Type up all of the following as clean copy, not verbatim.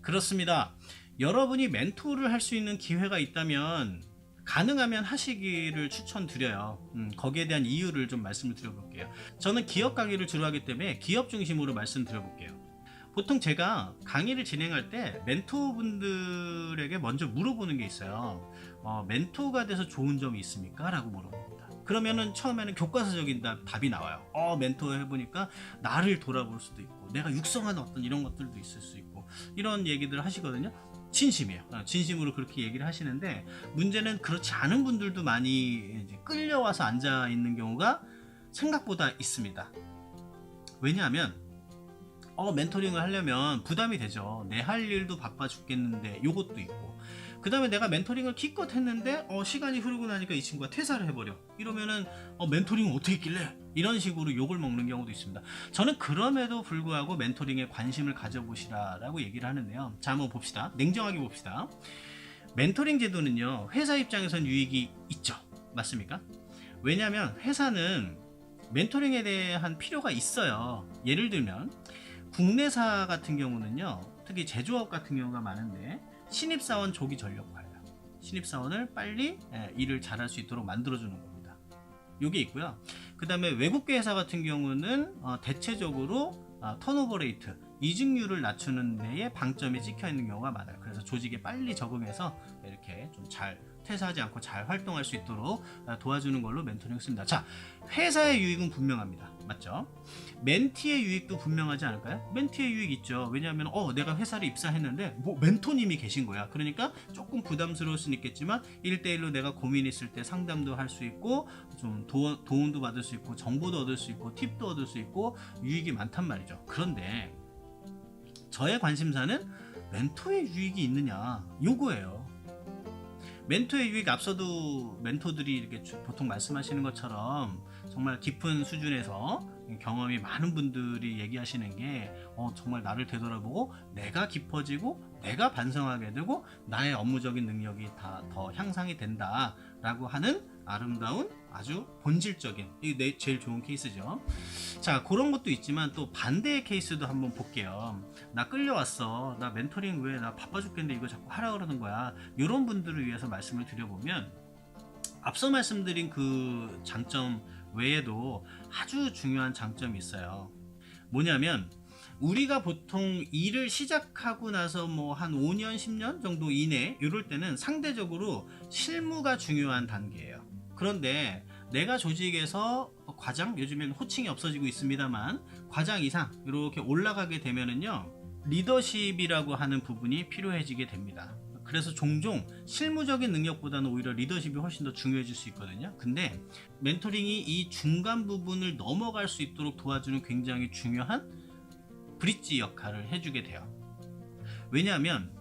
그렇습니다. 여러분이 멘토를 할 수 있는 기회가 있다면 가능하면 하시기를 추천드려요. 거기에 대한 이유를 좀 말씀을 드려볼게요. 저는 기업 강의를 주로 하기 때문에 기업 중심으로 말씀드려볼게요. 보통 제가 강의를 진행할 때 멘토분들에게 먼저 물어보는 게 있어요. 멘토가 돼서 좋은 점이 있습니까? 라고 물어봅니다. 그러면은 처음에는 교과서적인 답이 나와요. 멘토 해보니까 나를 돌아볼 수도 있고 내가 육성한 어떤 이런 것들도 있을 수 있고 이런 얘기들을 하시거든요. 진심이에요. 진심으로 그렇게 얘기를 하시는데 문제는 그렇지 않은 분들도 많이 이제 끌려와서 앉아 있는 경우가 생각보다 있습니다. 왜냐하면 멘토링을 하려면 부담이 되죠. 내 할 일도 바빠 죽겠는데 요것도 있고 그 다음에 내가 멘토링을 기껏 했는데 시간이 흐르고 나니까 이 친구가 퇴사를 해버려. 이러면은 멘토링은 어떻게 했길래 이런 식으로 욕을 먹는 경우도 있습니다. 저는 그럼에도 불구하고 멘토링에 관심을 가져보시라라고 얘기를 하는데요. 자, 한번 봅시다. 냉정하게 봅시다. 멘토링 제도는요, 회사 입장에선 유익이 있죠. 맞습니까? 왜냐하면 회사는 멘토링에 대한 필요가 있어요. 예를 들면 국내사 같은 경우는요, 특히 제조업 같은 경우가 많은데 신입사원 조기 전력화예요. 신입사원을 빨리 일을 잘할 수 있도록 만들어주는 겁니다. 이게 있고요. 그 다음에 외국계 회사 같은 경우는 대체적으로 턴오버 레이트, 이직률을 낮추는 데에 방점이 찍혀 있는 경우가 많아요. 그래서 조직에 빨리 적응해서 이렇게 좀 잘 퇴사하지 않고 잘 활동할 수 있도록 도와주는 걸로 멘토링을 씁니다. 자, 회사의 유익은 분명합니다. 맞죠? 멘티의 유익도 분명하지 않을까요? 멘티의 유익 있죠. 왜냐하면 내가 회사를 입사했는데 멘토님이 계신 거야. 그러니까 조금 부담스러울 수는 있겠지만 1대1로 내가 고민 있을 때 상담도 할 수 있고 좀 도움도 받을 수 있고 정보도 얻을 수 있고 팁도 얻을 수 있고 유익이 많단 말이죠. 그런데 저의 관심사는 멘토의 유익이 있느냐 요거예요. 멘토의 유익 앞서도 멘토들이 이렇게 보통 말씀하시는 것처럼 정말 깊은 수준에서 경험이 많은 분들이 얘기하시는 게 정말 나를 되돌아보고 내가 깊어지고 내가 반성하게 되고 나의 업무적인 능력이 다 더 향상이 된다라고 하는 아름다운 아주 본질적인 이게 제일 좋은 케이스죠. 자, 그런 것도 있지만 또 반대의 케이스도 한번 볼게요. 나 끌려왔어. 나 멘토링 왜 나 바빠 죽겠는데 이거 자꾸 하라 그러는 거야. 이런 분들을 위해서 말씀을 드려보면 앞서 말씀드린 그 장점 외에도 아주 중요한 장점이 있어요. 뭐냐면 우리가 보통 일을 시작하고 나서 뭐 한 5년, 10년 정도 이내 이럴 때는 상대적으로 실무가 중요한 단계예요. 그런데 내가 조직에서 과장, 요즘엔 호칭이 없어지고 있습니다만 과장 이상 이렇게 올라가게 되면은요, 리더십이라고 하는 부분이 필요해지게 됩니다. 그래서 종종 실무적인 능력보다는 오히려 리더십이 훨씬 더 중요해질 수 있거든요. 근데 멘토링이 이 중간 부분을 넘어갈 수 있도록 도와주는 굉장히 중요한 브릿지 역할을 해주게 돼요. 왜냐하면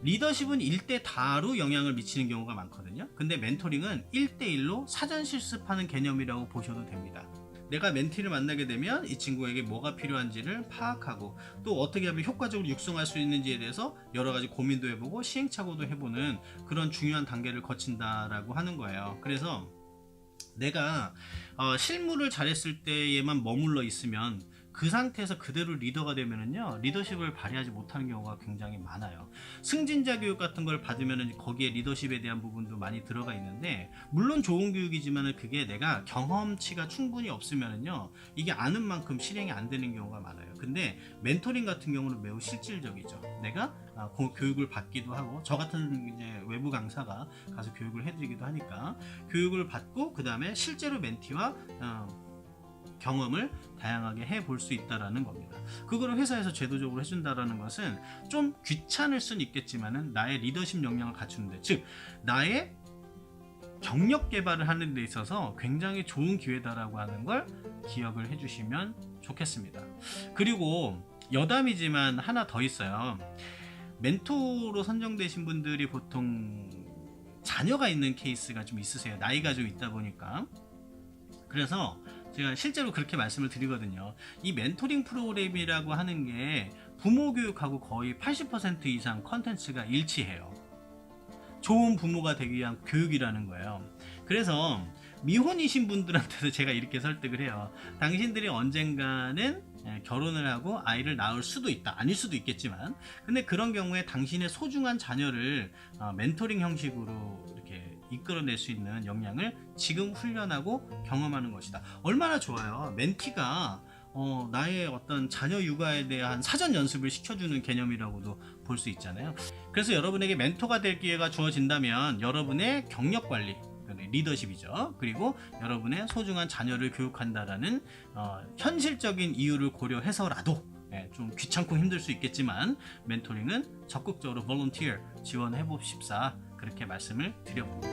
리더십은 1대 다로 영향을 미치는 경우가 많거든요. 근데 멘토링은 1대1로 사전 실습하는 개념이라고 보셔도 됩니다. 내가 멘티를 만나게 되면 이 친구에게 뭐가 필요한지를 파악하고 또 어떻게 하면 효과적으로 육성할 수 있는지에 대해서 여러 가지 고민도 해보고 시행착오도 해보는 그런 중요한 단계를 거친다라고 하는 거예요. 그래서 내가 실무를 잘했을 때에만 머물러 있으면 그 상태에서 그대로 리더가 되면은요, 리더십을 발휘하지 못하는 경우가 굉장히 많아요. 승진자 교육 같은 걸 받으면은 거기에 리더십에 대한 부분도 많이 들어가 있는데, 물론 좋은 교육이지만은 그게 내가 경험치가 충분히 없으면은요, 이게 아는 만큼 실행이 안 되는 경우가 많아요. 근데 멘토링 같은 경우는 매우 실질적이죠. 내가 교육을 받기도 하고, 저 같은 이제 외부 강사가 가서 교육을 해드리기도 하니까 교육을 받고 그 다음에 실제로 멘티와 경험을 다양하게 해볼 수 있다는 겁니다. 그거를 회사에서 제도적으로 해준다는 것은 좀 귀찮을 수는 있겠지만 나의 리더십 역량을 갖추는데, 즉 나의 경력 개발을 하는 데 있어서 굉장히 좋은 기회다라고 하는 걸 기억을 해주시면 좋겠습니다. 그리고 여담이지만 하나 더 있어요. 멘토로 선정되신 분들이 보통 자녀가 있는 케이스가 좀 있으세요. 나이가 좀 있다 보니까. 그래서 제가 실제로 그렇게 말씀을 드리거든요. 이 멘토링 프로그램이라고 하는 게 부모 교육하고 거의 80% 이상 컨텐츠가 일치해요. 좋은 부모가 되기 위한 교육이라는 거예요. 그래서 미혼이신 분들한테도 제가 이렇게 설득을 해요. 당신들이 언젠가는 결혼을 하고 아이를 낳을 수도 있다, 아닐 수도 있겠지만, 근데 그런 경우에 당신의 소중한 자녀를 멘토링 형식으로 이렇게 이끌어낼 수 있는 역량을 지금 훈련하고 경험하는 것이다. 얼마나 좋아요. 멘티가 나의 어떤 자녀 육아에 대한 사전 연습을 시켜주는 개념이라고도 볼 수 있잖아요. 그래서 여러분에게 멘토가 될 기회가 주어진다면 여러분의 경력 관리, 리더십이죠. 그리고 여러분의 소중한 자녀를 교육한다라는 현실적인 이유를 고려해서라도, 좀 귀찮고 힘들 수 있겠지만 멘토링은 적극적으로 volunteer 지원해 봅시다. 그렇게 말씀을 드려봅니다.